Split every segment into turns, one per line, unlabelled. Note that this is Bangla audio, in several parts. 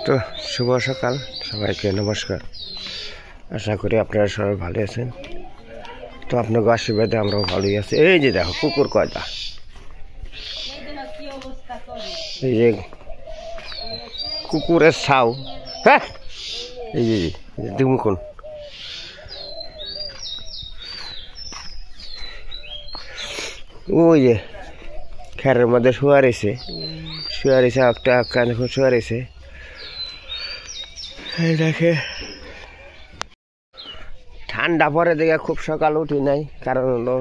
তো শুভ সকাল সবাইকে নমস্কার। আশা করি আপনারা সবাই ভালো আছেন। তো আপনাকে আশীর্বাদে আমরাও ভালোই আছি। এই যে দেখো কুকুর কয়টা, এই যে কুকুরের ছাউ। হ্যাঁ এই যে দেখুন ওই যে খেরের মধ্যে শুয়ে রয়েছে একটা কানে শুয়ে রয়েছে। দেখে ঠান্ডা পরে দেখে খুব সকাল উঠি নাই, কারণ হলো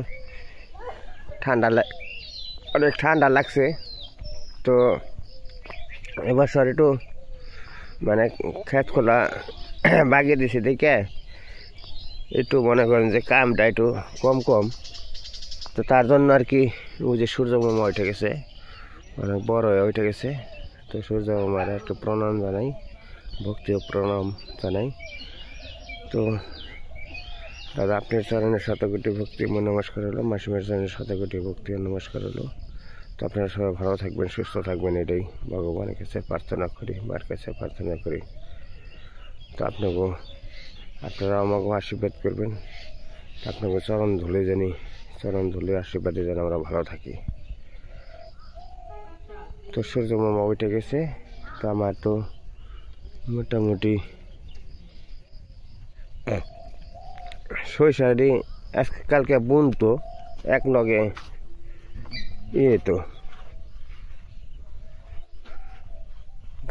অনেক ঠান্ডা লাগছে। তো এবছর একটু মানে খেত খোলা বাগিয়ে দিছে দেখে একটু মনে করেন যে কামটা একটু কম। তো তার জন্য আর কি ওই যে সূর্যমামা উঠে গেছে, অনেক বড় হয়ে উঠে গেছে। তো সূর্যমামার একটু প্রণাম জানাই, ভক্তি ও প্রণাম জানাই। তো দাদা আপনার চরণের শতকোটি ভক্তি ও নমস্কার হলো, মাসিমের চরণের শতকোটি ভক্তি ও নমস্কার হলো। তো আপনারা সবাই ভালো থাকবেন, সুস্থ থাকবেন, এটাই ভগবানের কাছে প্রার্থনা করি, মার কাছে প্রার্থনা করি। তো আপনারা আমাকে আশীর্বাদ করবেন। আপনাকে চরণ ধুলে আশীর্বাদে যেন আমরা ভালো থাকি। তো সূর্যমামা উঠে গেছে। তো আমার তো মোটামুটি সরিষারি কালকে বুন তো এক লগে তো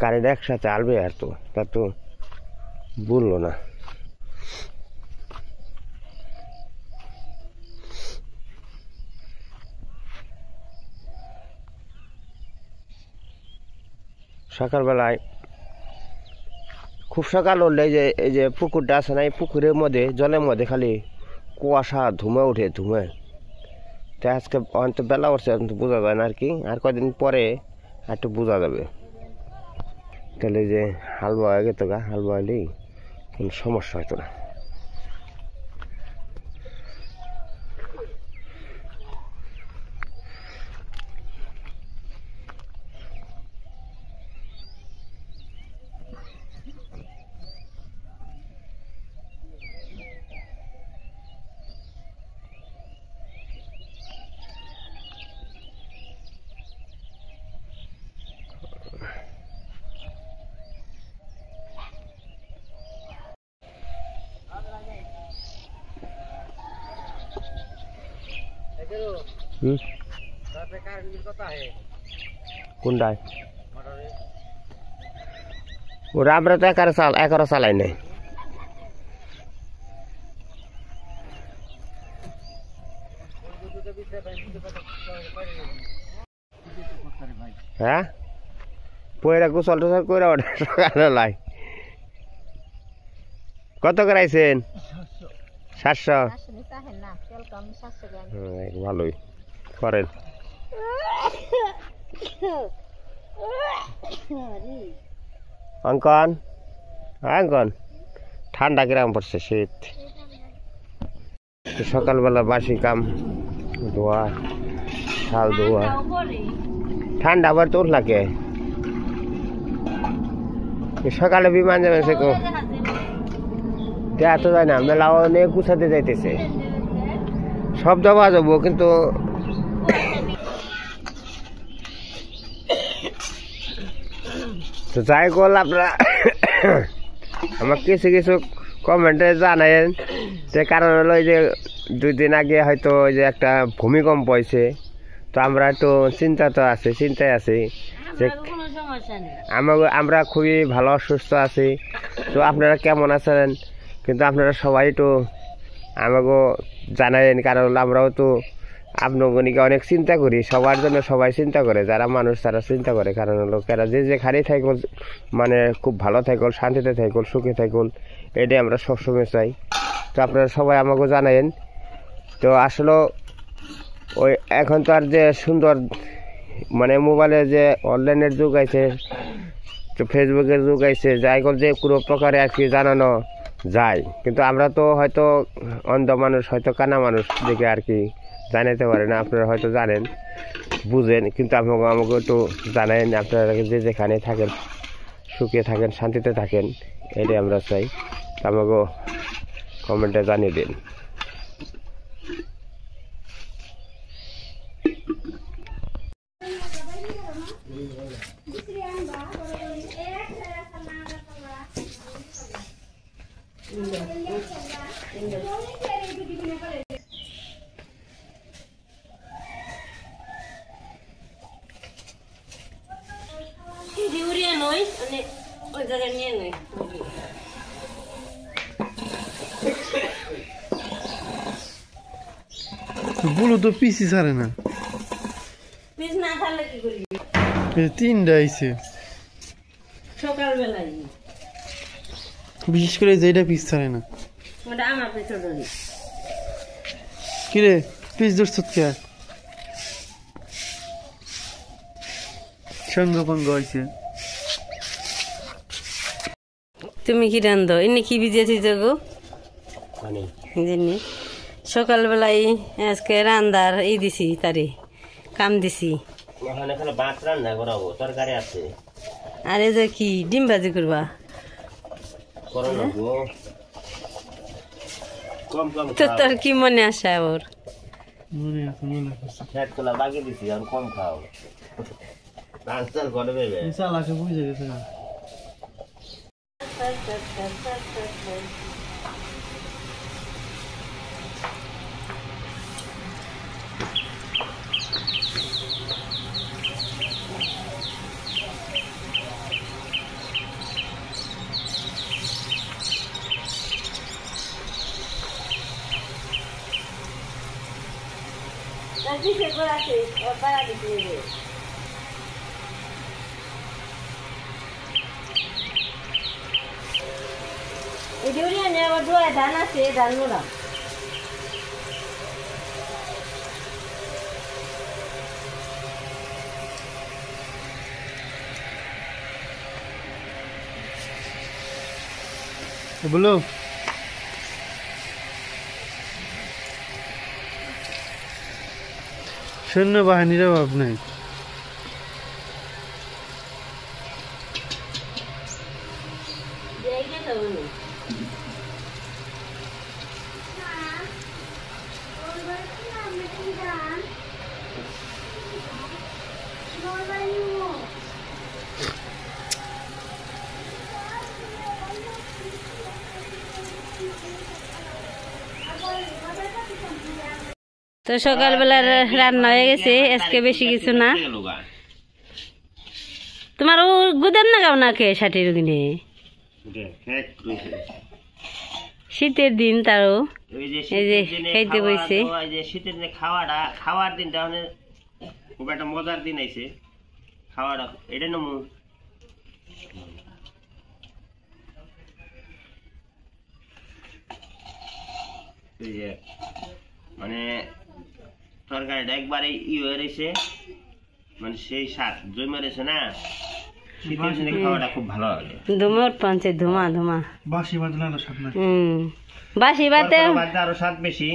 গাড়িটা একসাথে আলবে, আর তো তা তো বললো না। সকালবেলায় খুব সকাল হলে এই যে পুকুরটা আছে না, এই পুকুরের মধ্যে জলের মধ্যে খালি কুয়াশা ধুমে উঠে। তো আজকে অন্ত বেলা উঠছে, বোঝা যায় না আর কি। আর কদিন পরে একটু বোঝা যাবে। তাহলে যে হাল বয়া গেত হাল বয়ালেই কোনো সমস্যা হতো না। কোনটায় ওরা আমরা তো একারো চালাই নাই। হ্যাঁ পয়রা গোসল টোসল করে সকালে লাই। কত করাইছেন? 700। ভালোই করেন। অঙ্কন ঠান্ডা কিরকম পড়ছে? শীত। সকালবেলা বাসি কাম ধোয়া, শাল ধোয়া। ঠান্ডা আবার তোর লাগে সকালে বিমান যাবে সে তো যায় না, মেলা অনেক গুছাতে যাইতেছে। সব দেওয়া যাবো কিন্তু তো যাই বল আপনারা আমার কিছু কমেন্টে জানায়েন। যে কারণ হলো যে 2 দিন আগে হয়তো ওই যে একটা ভূমিকম্প হয়েছে। তো আমরা একটু চিন্তায় আছি যে আমরা খুবই ভালো সুস্থ আছি। তো আপনারা কেমন আছেন? কিন্তু আপনারা সবাই তো আমাকে জানায়েন, কারণ আমরাও তো আপনাকে অনেক চিন্তা করি। সবার জন্য সবাই চিন্তা করে, যারা মানুষ তারা চিন্তা করে। কারণ লোকেরা যেখানে থাকল মানে খুব ভালো থাকল, শান্তিতে থাকল, সুখে থাকল, এটাই আমরা সবসময় চাই। তো আপনারা সবাই আমাকে জানায়েন। তো আসলে ওই এখন তো আর যে সুন্দর মানে মোবাইলে যে অনলাইনের যুগ আছে, তো ফেসবুকের যুগ আছে, যাই কল যে কোনো প্রকারে আর কি জানানো যায়। কিন্তু আমরা তো হয়তো অন্ধ মানুষ, হয়তো কানা মানুষ দেখে আর কি জানাতে পারে না। আপনারা হয়তো জানেন, বুঝেন, কিন্তু আমাকে একটু জানায়েন। আপনারা যেখানে থাকেন সুখে থাকেন, শান্তিতে থাকেন, এটাই আমরা চাই। আমাকেও কমেন্টে জানিয়ে দিন।
বুলু তো পিসি ছাড়ে না,
পিস না খালে কি করি?
তিনটা আইছে
সকালবেলায়
বিশেষ করে যেটা পিস ছাড়ে না।
ওটা আমার পেছনে ধরি।
কিরে পিস ধরছ কে? সঙ্গ পঙ্গ হয়েছে।
তুমি কি রান্ধো? এনে কি ভিজেছি গো? জানি সকালবেলায় আজকে রান্দার এই দিছি, তারে কাম দিছি। আর এই যে কি ডিম ভাজি করবা? তো তোর কি মনে আসে? ওর
মনে আছে, মনে আছে। চালাকে বুঝে গেছে না।
ধান আছে, ধান মোড়া
বলো সৈন্যবাহিনীর অভাব নাই।
তো সকালবেলার রান্না হয়ে গেছে, আজকে বেশি কিছু না। তোমার ও গুদান না গাও না কে ষাটির কিনে শীতের দিন, তারও এই যে খাইতে বইছে।
শীতের দিনে খাওয়ার দিনটা খুব একটা মজার দিন আইছে। খাওয়াটা এটা নমু মানে তরকারিটা একবারে হয়ে রয়েছে, মানে সেই স্বাদ জমে রয়েছে না। শীতের দিনে খাওয়াটা খুব ভালো লাগে।
ধুমোর পাঞ্চে ধুমা ধুমা
বাসি ভাত না স্বাদ না।
বাসি ভাতে
আরো স্বাদ বেশি।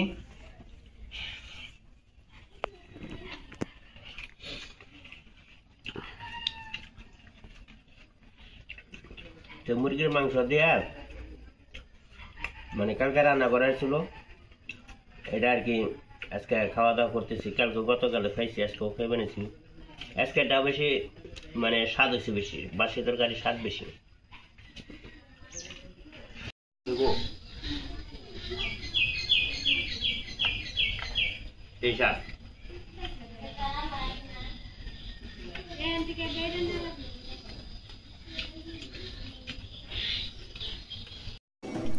তো মুরগির মাংস দিয়ে মানে কালকে রান্না করা ছিল, এটা আর কি আজকে খাওয়া দাওয়া করতেছি। কালকে গতকালে খাইছি, আজকেও খেয়ে বানিয়েছি। আজকে এটা বেশি মানে স্বাদ হয়েছে বেশি, বাসি তরকারি স্বাদ বেশি। এই স্বাদ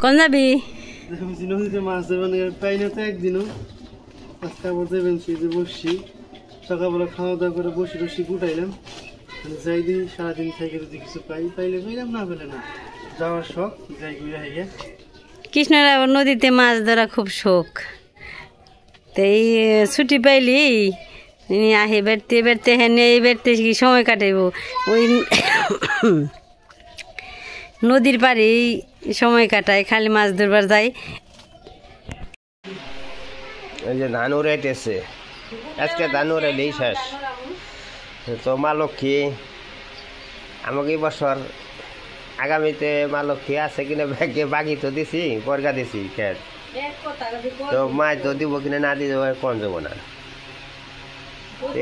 কোন যাবি?
নদীতে মাছ ধরবেন পাই না তো একদিনও। আজকে আবার দেবেন সেই বসছি, সকালবেলা খাওয়া দাওয়া করে বসে বসি গুটাইলাম। যাই দিই সারাদিন থেকে যদি কিছু পাইলে পাইলাম, না পেলে না। যাওয়ার শখ, যাই ঘুরে হয়ে।
কৃষ্ণের আবার নদীতে মাছ ধরা খুব শখ। তো এই ছুটি পাইলি আহে বেড়তে বেড়তে হেনে এই বেড়তে কি সময় কাটাইব, ওই নদীর পাড়ে সময় কাটায়, খালি মাছ ধরবার যায়।
এই যে ধান উড়াইতেছে, আজকে ধান উড়াইলেই শেষ। তো মা লক্ষ্মী আমাকে এই বছর আগামীতে মা লক্ষ্মী আছে কিনা ব্যাগে বাকি তো দিছি বর্গা দিছি খেত তো মাছ তো দিব কিনা না দিয়ে দেবো কোন যাবো না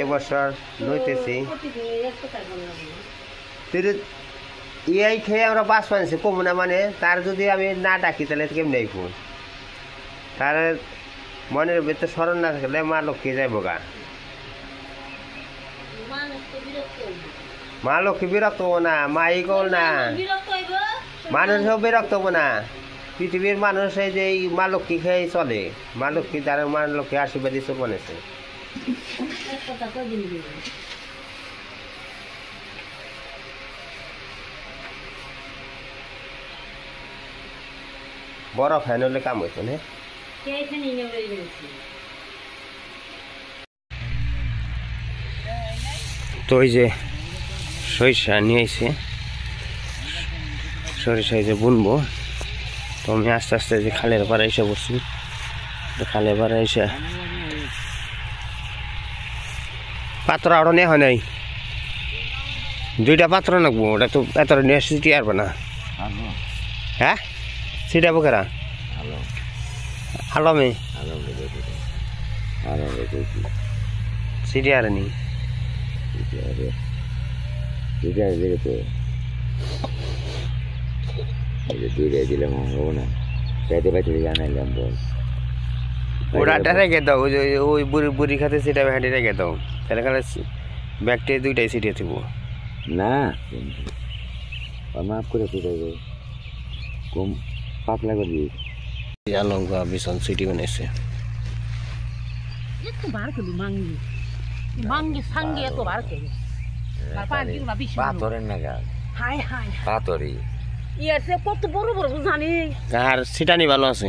এবছর লইতেছি ইয়াই খেয়ে আমরা বাস পাইছি কমু না মানে তার যদি আমি না ডাকি তাহলে কেমনি আইব তার মনের ভিতরে স্মরণ না থাকলে মা লক্ষ্মী যাইব গা মা লক্ষ্মী বিরক্ত হবো না মাই কল না মানুষও বিরক্ত হবো না পৃথিবীর মানুষ এই যে মা লক্ষ্মী খেয়ে চলে মা লক্ষ্মী তার মা লক্ষ্মী আশীর্বাদ দিচ্ছে বলেছে বড় ফ্যান হলে কাম হইতো না তো ওই যে সরিষা নিয়ে এসে সরিষা যে বুনবো তো আমি আস্তে আস্তে যে খালের পাড়ে এসে বসছি খালের পাড়ে এসে পাত্র আরো নেওয়া হয় নাই দুইটা পাত্র নাকবো ওটা তো এত নিয়ে সিটি আসবে না হ্যাঁ সিটাবো কেরা আলমে সিটি আর নি ওটা রেখে দাও ওই বুড়ি বুড়ি খাতে সেটা হ্যান্ডে রেখে দাও তাহলে খালে ব্যাগটে দুইটাই সিটিয়ে থাকবো
না মাফ করে কম পাতলা করবি
লঙ্কা ভীষণ সিটি বানাইছে
পাথরের নাগা পাথরি
কত বড় বড় জানি
আর সিটানি ভালো আছে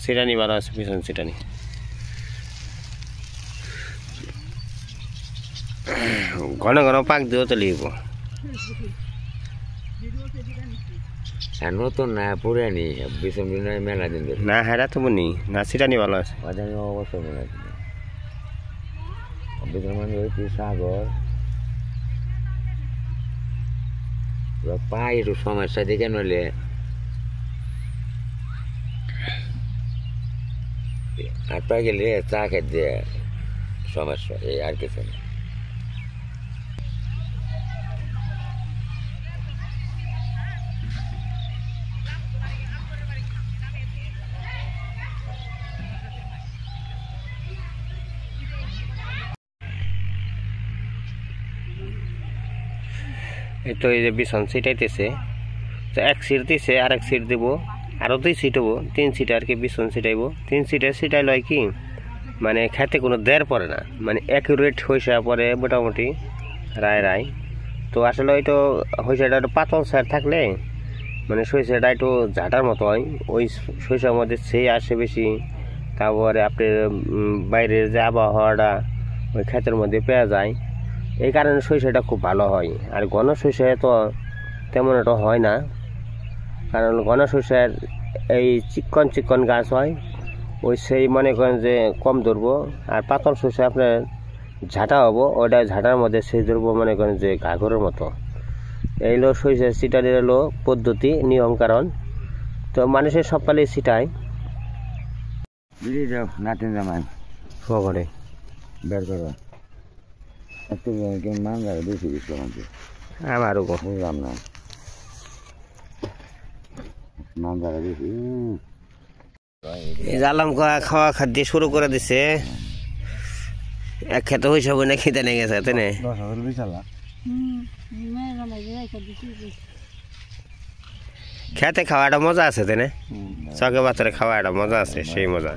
সিটানি ভালো আছে ভীষণ সিটানি ঘন ঘন পাক দিও তো লিখব
নতুন না পুরানি বিশম দিন মেলা দিন ধরে
না হেরা তো বনি না সিটানি ভালো আছে
অবশ্যই মেলা দিন বিশম মানে হয়েছে সাগর পাই একটু সমস্যা দেখে নইলে হাত পা গেলে চা খেতে সমস্যা এই আর কিছু না
এই তো এই যে বিছন ছিটাইতেছে তো এক সিট দিছে আর এক সিট দেবো আরও 2 সিট হবো 3 সিট আর কি বিছন ছিটাইব 3 সিটে ছিটাই লয় কি মানে খেতে কোনো দেড় পড়ে না মানে অ্যাকুরেট হইসা পরে মোটামুটি রায় রায় তো আসলে ওই তো হইসাটা একটু পাতল সার থাকলে মানে সরিষাটা একটু ঝাঁটার মতো হয় ওই সরিষার মধ্যে সেই আসে বেশি তারপরে আপনার বাইরের যে আবহাওয়াটা ওই ক্ষেতের মধ্যে পেয়ে যায় এই কারণে সরিষাটা খুব ভালো হয় আর ঘন সরিষায় তো তেমন একটা হয় না কারণ ঘন সরিষার এই চিকন চিকন গাছ হয় ওই সেই মনে করেন যে কম ধরবো আর পাতল সরিষা আপনার ঝাঁটা হবো ওটা ঝাঁটার মধ্যে সেই ধরবো মনে করেন যে ঘাঘরের মতো এই হলো সরিষা ছিটানোর হলো পদ্ধতি নিয়ম কারণ তো মানুষের সকালে ছিটায়
দিদি যাও নাতিন জামাই
খবরে
বের করো একটু মাঙ্গার বেশি দিচ্ছিল আমাকে
আমারও
বুঝলাম না মাঙ্গার বেশি
জালাম খাওয়া খাদ্য শুরু করে দিছে এক খেতে হয়েছে না খিদে নিয়ে গেছে তাই না খেতে খাওয়াটা মজা আছে তাই না চকে বাচ্চারে খাওয়াটা মজা আছে সেই মজা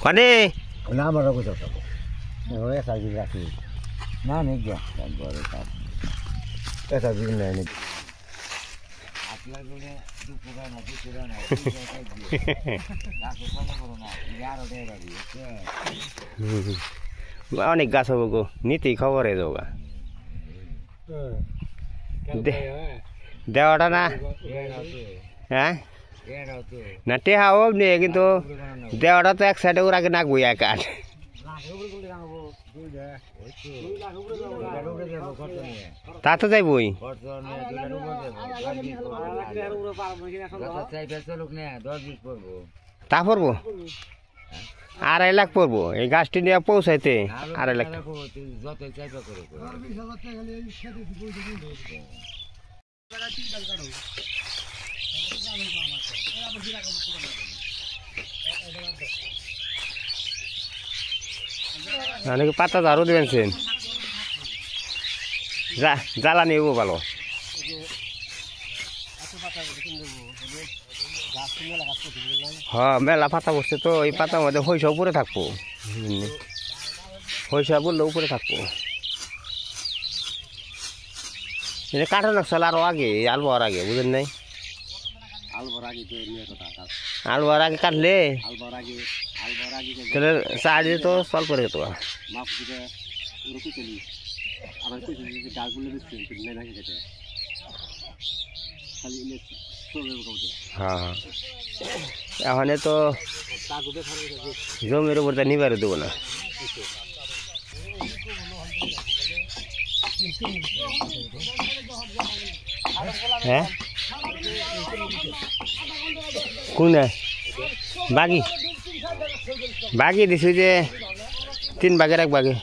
কনে
না আমার রাখি না নেই গিয়া এটা দিন নাই নাকি
অনেক গাছ হবো গো নীতি খবরে যাওগা দেওয়াটা না হ্যাঁ না টেহা হোক নিয়ে কিন্তু দেওয়াটা তো এক সাইডে ওর আগে নাকবো এক আট তা তো যাইবই তা পড়বো 2.5 লাখ পড়বো এই গাছটি নিয়ে পৌঁছাইতে 2.5 লাখ নাকি পাতা ঝাড়ু দেবেন জ্বালানি হবো ভালো হ্যাঁ মেলা পাতা বসছে তো এই পাতার মধ্যে হইসা উপরে থাকবো হইসা বললে উপরে থাকবো এটা কাটানোর সাল আরো আগে আলবার আগে বুঝেন নাই আলবার আগে কাটলে তাহলে চার্জে তো সল করে যেত হ্যাঁ এখন তো জমির উপর নিবারে দেবো না হ্যাঁ কোন বাগি বাগি দিছি যে 3 ভাগের 1 ভাগে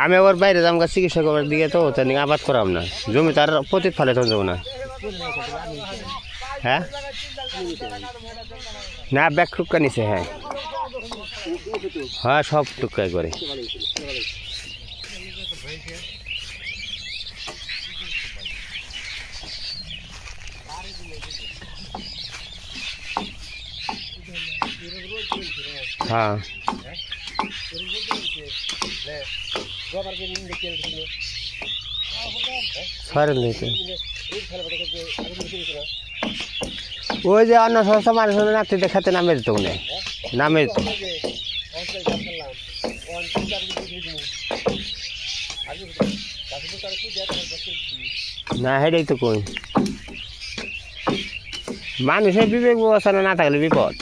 আমি আবার বাইরে যাম চিকিৎসা করার দিকে তো তাই আবাদ করাম না জমি তার প্রতি ফলে তো যাবো না হ্যাঁ না ব্যাগ টুকা নিছে হ্যাঁ হ্যাঁ সব টুকাই করে হ্যাঁ ওই যে অন্য সংস্থা মানুষ নাচতে দেখাতে নামে দিত নামে দিত না হেটাই তো কই মানুষের বিবেক ব্যবস্থা না থাকলে বিপদ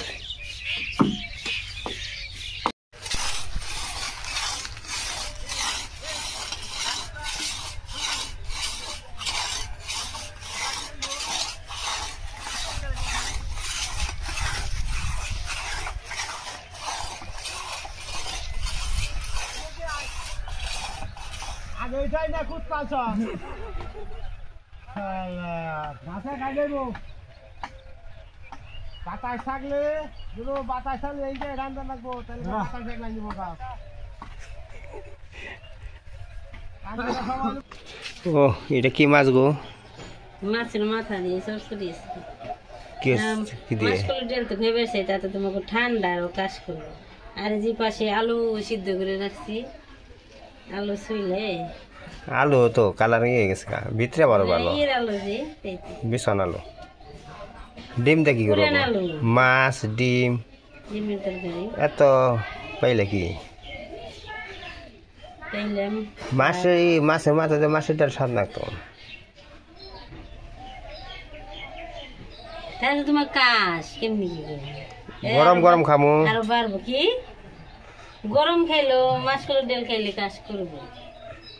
এটাই না খুব কাঁচা মাথা খাই যাইবো বাতাস থাকলে দুটো বাতাস থাকলে এই যে রান্না লাগবো তাহলে বাতাস লাগলাই দিব গাছ
ও এটা কি মাছ গো
মাছের মাথা দিয়ে সরসরি
কি দিয়ে
মাছগুলো ডেল তো ভেবে তাতে তোমাকে ঠান্ডা আরো কাজ করবো আর যে পাশে আলু সিদ্ধ করে রাখছি আলু ছুইলে
আলু তো কালার হয়ে গেছে ভিতরে বড় ভালো
আলু যে
বিছান আলু ডিম দেখি করবো মাছ ডিম
ডিমের তরকারি
এত পাইলে কি মাছের মাথাতে মাছের ডাল স্বাদ লাগতো
তাহলে তোমার কাজ কেমনি
গরম গরম খামু
আরো বাড়বো কি গরম খাইলো মাছগুলো ডাল খাইলে কাজ করবো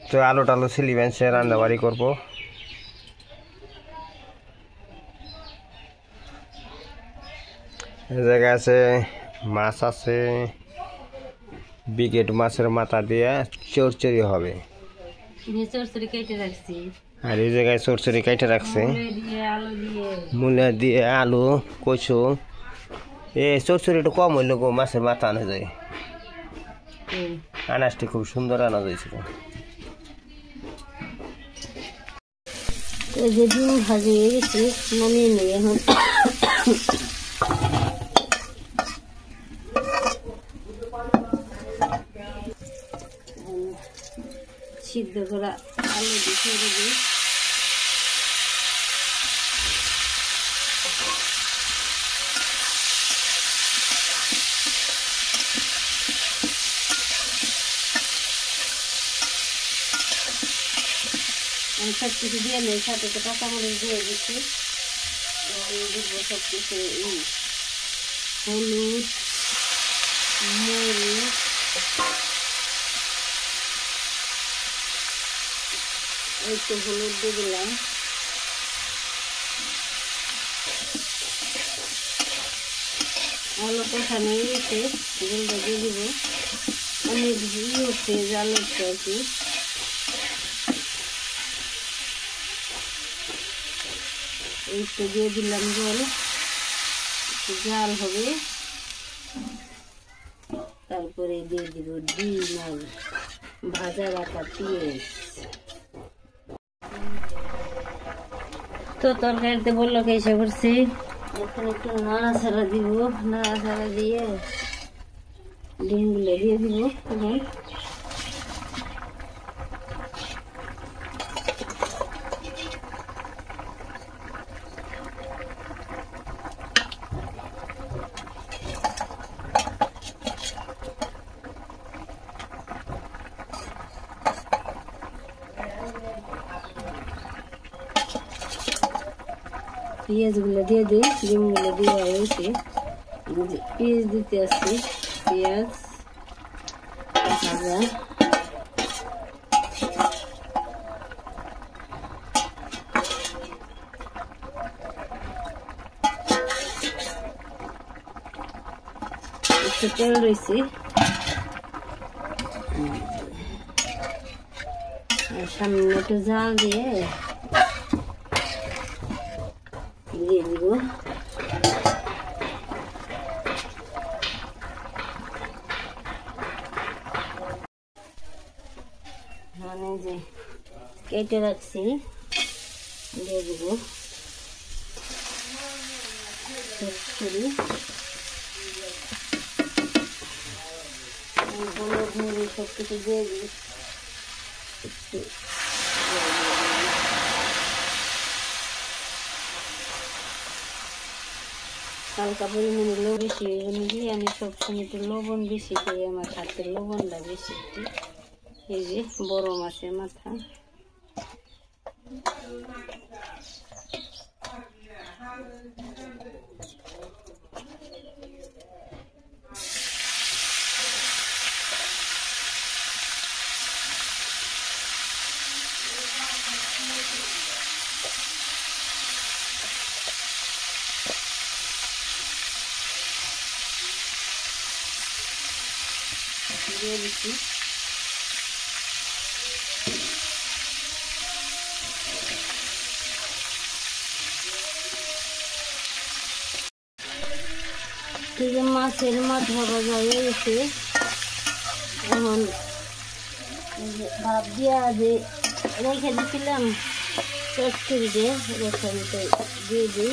তো আলু টালু ছিলি বেঞ্চে রান্না বাড়ি করবো এই জায়গায় আছে মাছ আছে বিকেট মাছের মাথা দিয়ে চরচড়ি হবে
চরচড়ি কেটে রাখছি
আর এই জায়গায় চরচড়ি কেটে রাখছে মূলা দিয়ে আলু কচু এ চরচড়ি একটু কম হইল গো মাছের মাথা আনা যায় আনাজটি খুব সুন্দর আনা যাইছিল
এই যে ডিম ভাজি হয়ে গেছে নামিয়ে নিয়ে এখন সিদ্ধ করা আলু দিয়ে দেবো আমি সব কিছু দিয়ে নেই, সাথে তো কাঁচামরিচ দিয়ে দিচ্ছি। দিব সব কিছু, হলুদ, মরিচ, একটু হলুদ দিয়ে দিলাম, আলু কষানো হয়েছে, জলটা দিয়ে দিব। অনেক হচ্ছে জাল হচ্ছে আর কি। একটু দিয়ে দিলাম জল, একটু জাল হবে। তারপরে দিয়ে দিব ডিম আর ভাজা রাখা পেঁয়াজ। তো তরকারিতে বললো এসে করছি, এখন একটু নাড়াচাড়া দিব। নাড়াচাড়া দিয়ে ডিমগুলো দিয়ে দিব। এখন পেঁয়াজগুলো দিয়ে দিই, ডিমগুলো দেওয়া হয়েছে। পেঁয়াজ দিতে আসছি, পেঁয়াজ ভাজা, একটু তেল রয়েছে, সামনে একটু জাল দিয়ে দিয়ে দিব। মানে যে কেটে রাখছি দিয়ে দিব। হলুদ মরিচ সব কিছু দিয়ে দিই। একটু হালকা পরিমাণে লবণ বেশি দিয়ে, আমি সবসময় একটু লবণ বেশি করি, আমার হাতের লবণটা বেশি একটু। এই যে বড় মাছের মাথা, দিয়ে দিচ্ছি। মাছের মাথা ভাজা হয়ে গেছে। এখন ভাত দিয়া যে রেখে দিয়েছিলাম চচ্চড়িতে, রেখে দিয়ে দিই।